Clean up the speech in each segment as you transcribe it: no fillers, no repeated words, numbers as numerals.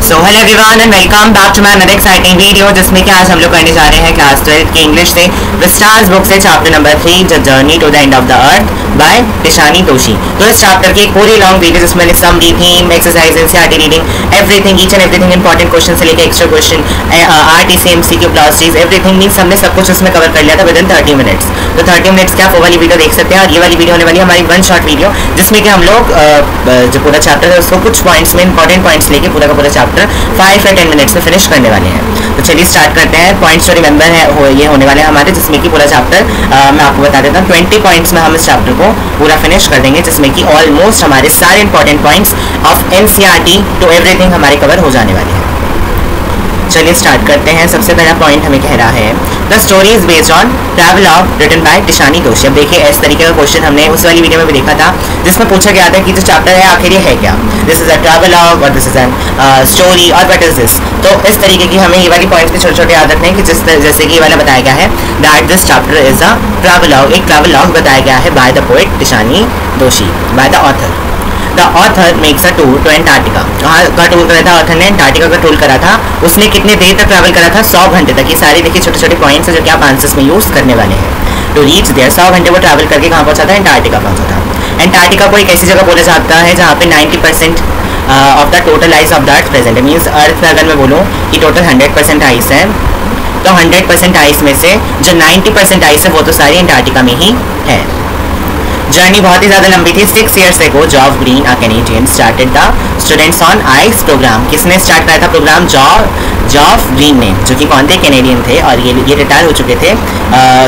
So hello everyone and welcome back to my another exciting video, जिसमें कि आज हम लोग करने जा रहे हैं क्लास 12 की इंग्लिश से द स्टार्स बुक से chapter number 3 the journey to the end of the earth by Tishani Doshi. तो इस चैप्टर की एक पूरी लॉन्ग वीडियो जिसमें summary, theme, exercise, NCERT reading, everything, each and everything, important question से लेकर extra question, RTC, MCQ, classes, everything means हमने सब कुछ उसमें कवर कर लिया था विद इन 30 मिनट्स। तो 30 मिनट्स क्या आप वो वाली वीडियो देख सकते हैं, और ये वाली वीडियो होने वाली है हमारी वन शॉट वीडियो, जिसमें कि हम लोग जो पूरा चैप्टर है उसको कुछ पॉइंट्स में इंपॉर्टेंट पॉइंट्स लेके पूरा का पूरा चैप्टर 5 या 10 मिनट्स में फिनिश करने वाले हैं। तो चलिए स्टार्ट करते हैं। पॉइंट्स तो रिमेंबर है ये होने वाले हैं हमारे, जिसमें कि पूरा चैप्टर मैं आपको बता देता हूँ 20 पॉइंट्स में हम इस चैप्टर को पूरा फिनिश कर देंगे, जिसमें कि ऑलमोस्ट हमारे सारे important points of NCERT to everything हमारे कवर हो जाने वाले हैं। चलिए स्टार्ट करते हैं। सबसे पहला पॉइंट हमें कह रहा है the story is based on travelogue written by Tishani Doshi. अब देखिए इस तरीके का क्वेश्चन हमने उस वाली वीडियो में भी देखा था, जिसमें पूछा गया था कि जो चैप्टर है आखिर ये है क्या, दिस इज अ ट्रैवलॉग और दिस इज एन स्टोरी और व्हाट इज दिस। तो इस तरीके की हमें ये वाली पॉइंट्स के छोटे छोटे याद रखने हैं कि जैसे कि ये वाला बताया गया है that this chapter is a travelogue, एक ट्रैवलॉग बताया गया है by the poet Tishani Doshi, by the author. The author makes a tour to Antarctica. कहाँ का टूर करा था ऑथर ने? एंटार्क्टिका का टूर करा था। उसने कितने देर तक ट्रैवल करा था? 100 घंटे तक। ये सारे देखिए छोटे छोटे पॉइंट्स हैं जो कि आप आंसर्स में यूज करने वाले हैं। टू रीच देयर 100 घंटे वो ट्रैवल करके कहाँ पहुंचा था? एंटार्क्टिका पहुंचा था। एंटार्क्टिका को एक ऐसी जगह बोला जाता है जहाँ पे 90% of the total ice of the earth present है। मीन्स अर्थ में अगर मैं बोलूँ कि टोटल 100% आइस है, तो 100% आइस में से जो 90% आइस है वो तो सारी एंटार्क्टिका में ही है। जर्नी बहुत ही ज़्यादा लंबी थी। 6 years ago Geoff Green a Canadian started the students on ice program. किसने स्टार्ट किया था प्रोग्राम? जॉफ ग्रीन ने, जो कि कौन थे? कैनेडियन थे, और ये रिटायर हो चुके थे,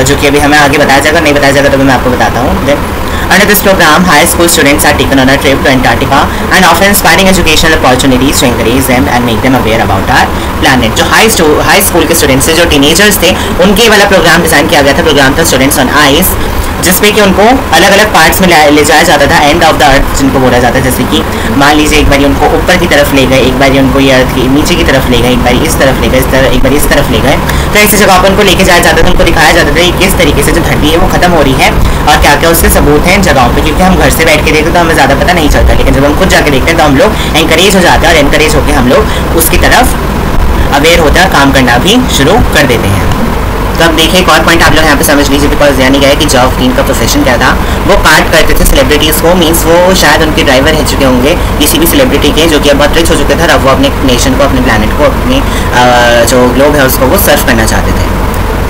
जो कि अभी हमें आगे बताया जाएगा, नहीं बताया जाएगा तो मैं आपको बताता हूँ। Under this program, high school students are taken on a trip to Antarctica and offer inspiring educational opportunities to encourage them and make them aware about our planet. जो high school के students थे, जो teenagers थे, उनके वाला programme design किया गया था। प्रोग्राम था स्टूडेंट्स ऑन आइस, जिसपे कि उनको अलग अलग पार्ट्स में ले जाया जाता था, एंड ऑफ द अर्थ जिनको बोला जाता है। जैसे कि मान लीजिए एक बार उनको ऊपर की तरफ ले गए, एक बार उनको ये अर्थ की नीचे की तरफ ले गए, एक बार इस तरफ ले गए, एक बार इस तरफ ले गए। तो ऐसी जगह पर उनको लेके जाया जाता था, उनको दिखाया जाता था कि किस तरीके से जो धरती है वो खत्म हो रही है और क्या क्या उसके सबूत हैं जगहों पे। क्योंकि हम घर से बैठ के देखते तो हमें ज़्यादा पता नहीं चलता, लेकिन जब हम खुद जाके देखते हैं तो हम लोग एनकरेज हो जाते हैं, और एनकरेज होकर हम लोग उसकी तरफ अवेयर होता है, काम करना भी शुरू कर देते हैं। तो अब देखिए एक और पॉइंट आप लोग यहाँ पे समझ लीजिए, बिकॉज यानी गया है कि जॉफ ग्रीन का प्रोफेशन क्या था? वो कार्ड करते थे सेलिब्रिटीज़ को। मीन्स वो शायद उनके ड्राइवर रह चुके होंगे किसी भी सेलिब्रिटी के, जो कि अब बहुत रिच हो चुके थे, अब वो अपने नेशन को, अपने प्लानट को, अपने जो ग्लोब है उसको वो सर्व करना चाहते थे।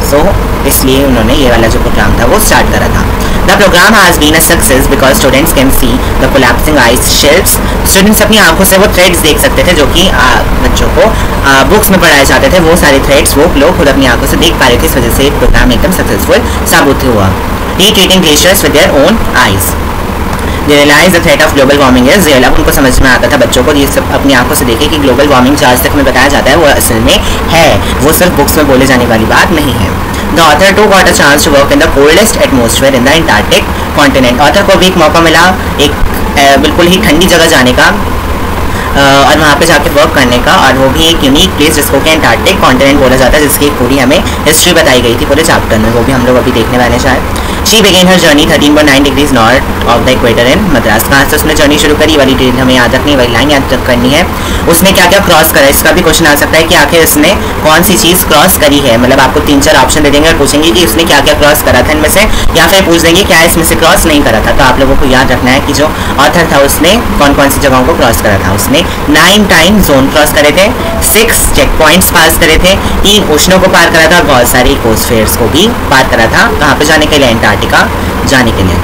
सो इसलिए उन्होंने ये वाला जो प्रोग्राम था वो स्टार्ट करा था। The program has been a success because students can see the collapsing ice shelves. Students अपनी आंखों से वो थ्रेड्स देख सकते थे, जो कि बच्चों को बुक्स में पढ़ाए जाते थे। वो सारे थ्रेड्स वो लोग खुद अपनी आंखों से देख पा रहे थे। इस वजह से प्रोग्राम एकदम सक्सेसफुल साबित हुआ। Retreating glaciers with their own eyes. They realize the threat of global warming is real। अब उनको समझ में आता था बच्चों को, ये सब अपनी आंखों से देखे कि ग्लोबल वार्मिंग जो आज तक में बताया जाता है वो असल में है, वो सिर्फ बुक्स में बोले जाने वाली बात नहीं है। The author too got a chance to work in the coldest atmosphere in the Antarctic continent। Author को भी एक मौका मिला एक बिल्कुल ही ठंडी जगह जाने का और वहाँ पे जाके वर्क करने का, और वो भी एक यूनिक प्लेस जिसको कि एंटार्क्टिक कॉन्टिनेंट बोला जाता है, जिसकी पूरी हमें हिस्ट्री बताई गई थी पूरे चैप्टर में, वो भी हम लोग अभी देखने वाले हैं शायद। She began her journey 13.9 degrees north of the equator in Madras. कहाँ से उसने जर्नी शुरू करी वाली डिटेल हमें याद रखनी है, वाली लाइन याद करनी है। उसने क्या क्या क्रॉस करा, इसका भी क्वेश्चन आ सकता है कि आखिर उसने कौन सी चीज़ क्रॉस करी है। मतलब आपको 3-4 ऑप्शन दे देंगे और पूछेंगे कि उसने क्या क्या क्रॉस करा था इनमें से, या फिर पूछ देंगे क्या इसमें से क्रॉस नहीं करा था। तो आप लोगों को याद रखना है कि जो ऑथर था उसने कौन कौन सी जगहों को क्रॉस करा था। उसने 9 टाइम जोन क्रॉस करे थे, 6 चेक पॉइंट्स पास करे थे, 3 ओशनों को पार करा था, और बहुत सारे इकोस्फेयर्स को भी पार करा था। कहाँ पे जाने के लिए? एंटार्क्टिका जाने के लिए।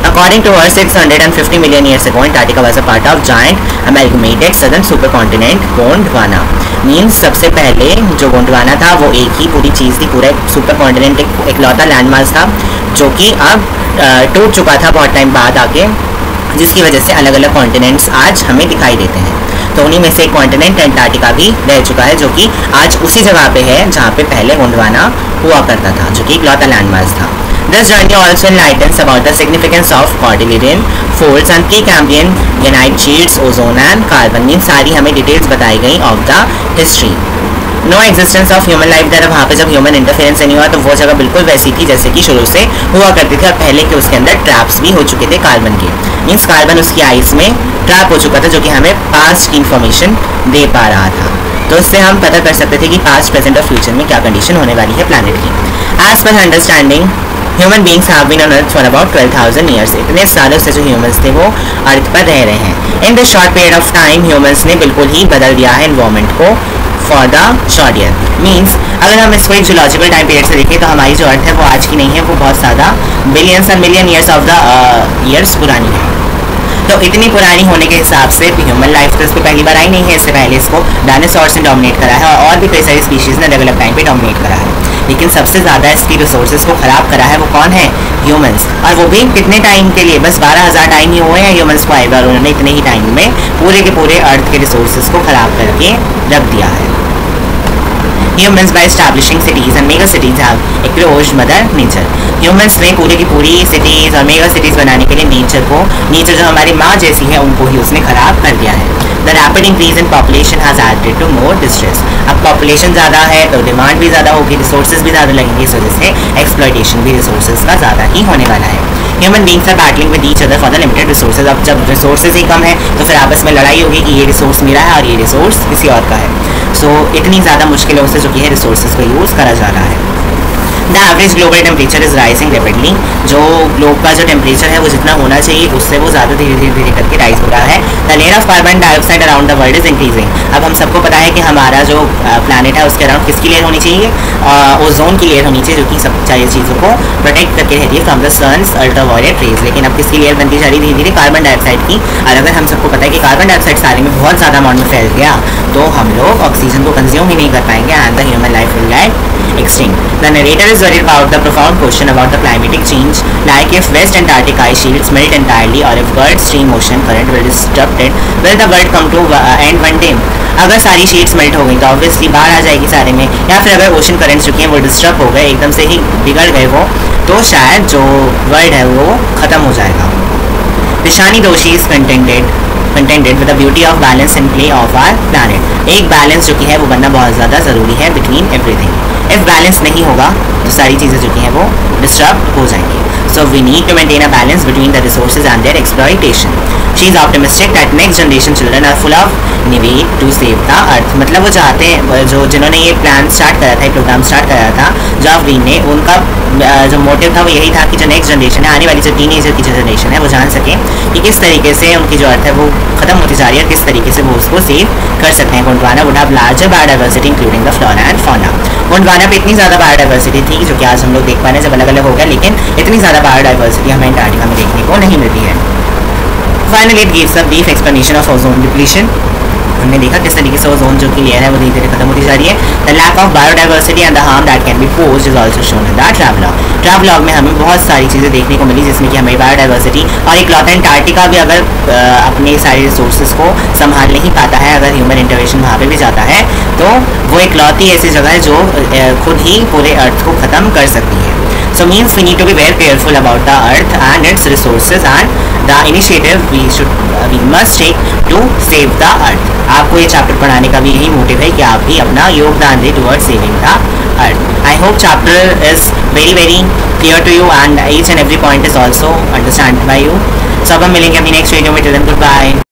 According to her, 650 million years ago, Antarctica was a part of giant amalgamated southern supercontinent Gondwana। Means सबसे पहले जो गोंडवाना था वो एक ही पूरी चीज़ थी, पूरा सुपर कॉन्टिनेंट, एक लौता लैंडमास था, जो कि अब टूट चुका था बहुत टाइम बाद आके, जिसकी वजह से अलग अलग कॉन्टिनेंट्स आज हमें दिखाई देते हैं। तो उन्हीं में से एक कॉन्टिनेंट एंटार्क्टिका भी रह चुका है, जो कि आज उसी जगह पे है जहाँ पे पहले गोंडवाना हुआ करता था, जो कि एक लौता लैंडमास था। This journey also enlightens about the significance of Cordilleran folds and Precambrian granite sheets, ozone and carbon। इन सारी हमें डिटेल्स बताई गई of the history. No existence of human life there, वहाँ पे जब ह्यूमन इंटरफेरेंस नहीं हुआ तो वो जगह बिल्कुल वैसी थी जैसे कि शुरू से हुआ करती थी, और पहले के उसके अंदर ट्रैप्स भी हो चुके थे कार्बन के। मीन्स कार्बन उसकी आइस में ट्रैप हो चुका था, जो कि हमें पास्ट की इंफॉर्मेशन दे पा रहा था। तो इससे हम पता कर सकते थे कि पास्ट, प्रेजेंट और फ्यूचर में क्या कंडीशन होने वाली है प्लैनेट की। As per understanding human beings have been on earth for about 12,000 years. इतने सालों से जो ह्यूमंस थे वो अर्थ पर रह रहे हैं। In this short period of time humans ने बिल्कुल ही बदल दिया है एनवायरमेंट को for the short year. Means अगर हम इसको एक जियोलॉजिकल टाइम पीरियड से देखें तो हमारी जो अर्थ है वो आज की नहीं है, वो बहुत ज़्यादा बिलियंस और million years of the years पुरानी है। तो इतनी पुरानी होने के हिसाब से ह्यूमन लाइफ तो इसको पहली बार आई नहीं है, इससे पहले इसको डायनासोर्स ने डोमिनेट करा है और भी कई सारी स्पीशीज़ ने अलग अलग टाइम पे डोमिनेट करा है। लेकिन सबसे ज़्यादा इसकी रिसोर्सेज को ख़राब करा है वो कौन है? ह्यूमंस। और वो भी कितने टाइम के लिए? बस 12,000 टाइम ही हुए हैं ह्यूमंस को आए और उन्होंने इतने ही टाइम में पूरे के पूरे अर्थ के रिसोर्सेज को ख़राब करके रख दिया है। Humans by establishing cities and mega cities have encroached mother nature. Humans ने पूरी की पूरी cities और mega cities बनाने के लिए नेचर जो हमारी माँ जैसी है उनको ही उसने खराब कर दिया है। The rapid increase in population has added to more distress. अब population ज़्यादा है तो डिमांड भी ज़्यादा होगी, रिसोर्सेज भी ज़्यादा लगेंगे, इस वजह से एक्सप्लॉयटेशन भी रिसोर्सेज का ज़्यादा ही होने वाला है। Human beings are battling with each other for the limited resources. अब जब रिसोर्सेज ही कम है तो फिर आपस में लड़ाई होगी कि ये रिसोर्स मेरा है और ये रिसोर्स किसी और का है। सो इतनी ज़्यादा मुश्किलों से जो कि है रिसोर्सेज को यूज़ करा जा रहा है। The average global temperature is rising rapidly. जो ग्लोब का जो टेम्परेचर है वो जितना होना चाहिए उससे वो ज़्यादा धीरे धीरे धीरे करके राइज हो रहा है। The layer of carbon dioxide around the world is increasing. अब हम सबको पता है कि हमारा जो प्लानट है उसके अराउंड किसकी लेयर होनी चाहिए? ओजोन की लेयर होनी चाहिए, जो कि सब सारी चीज़ों को प्रोटेक्ट करके रहती है from the sun's ultraviolet rays. लेकिन अब किसकी लेयर बनती जा रही धीरे धीरे? कार्बन डाइऑक्साइड की। और अगर हम सबको पता है कि कार्बन डाइऑक्साइड सारे में बहुत ज़्यादा अमाउंट में फैल गया तो हम लोग ऑक्सीजन को कंज्यूम ही नहीं कर पाएंगे and the human life will get extinct. The narrator is worried about the profound question about the climatic change, like if West Antarctic ice sheets melt entirely or if Gulf Stream ocean current will disrupt it, will the world come to end one day? अगर सारी sheets melt हो गई तो obviously बाढ़ आ जाएगी सारे में, या फिर अगर ओशन करंट्स जो कि हैं वो डिस्टर्ब हो गए, एकदम से ही बिगड़ गए वो, तो शायद जो वर्ल्ड है वो ख़त्म हो जाएगा। Tishani Doshi is contended with the beauty of balance in play of our planet. एक बैलेंस जो कि है वो बनना बहुत ज़्यादा ज़रूरी है between everything. इफ बैलेंस नहीं होगा तो सारी चीज़ें जो कि हैं वो डिस्टर्ब हो जाएंगी। So we need to maintain a balance between the resources and their exploitation. She is optimistic that next generation children are full of निवेद टू सेव द अर्थ। मतलब वो चाहते हैं, जो जिन्होंने ये प्लान स्टार्ट करा था, ये प्रोग्राम स्टार्ट करा था जॉफ ग्रीन ने, उनका जो मोटिव था वो यही था कि जो नेक्स्ट जनरेशन है, आने वाली जो टीनेजर की जो जनरेशन है वो जान सकें कि किस तरीके से उनकी जो अर्थ है वो ख़त्म होती जा रही है, किस तरीके से वो उसको सेव कर सकते हैं। Gondwana would have larger biodiversity including the flora and fauna. Gondwana पे इतनी ज़्यादा बायोडाइवर्सिटी थी जो कि आज हम लोग देख पा रहे हैं जब अलग अलग हो गया, लेकिन इतनी ज़्यादा बायोडाइवर्सिटी हमें अंटार्कटिका में देखने को नहीं मिलती है। Finally it gives a brief explanation of ozone depletion. हमने देखा किस तरीके से ओजोन जो कि लेयर है वो धीरे धीरे खत्म होती जा रही है। The lack of biodiversity and the harm that can be posed is also shown in the travelogue. Travelogue में हमें बहुत सारी चीज़ें देखने को मिली जिसमें कि हमें बायोडाइवर्सिटी और एक लौता अंटार्कटिका भी अगर अपने सारे रिसोर्सेज को संभाल नहीं पाता है, अगर ह्यूमन इंटरवेंशन वहाँ पर भी जाता है तो वो एक लौती ऐसी जगह है जो खुद ही पूरे अर्थ को ख़त्म कर सकती है। So means we need to be very careful about the earth and its resources and the initiative we must take to save the earth. आपको ये चैप्टर पढ़ाने का भी यही मोटिव है कि आप भी अपना योगदान दें towards saving the earth. I hope chapter is very very clear to you and each and every point is also understood by you. So अब हम मिलेंगे अपनी नेक्स्ट वीडियो में। Till then, goodbye.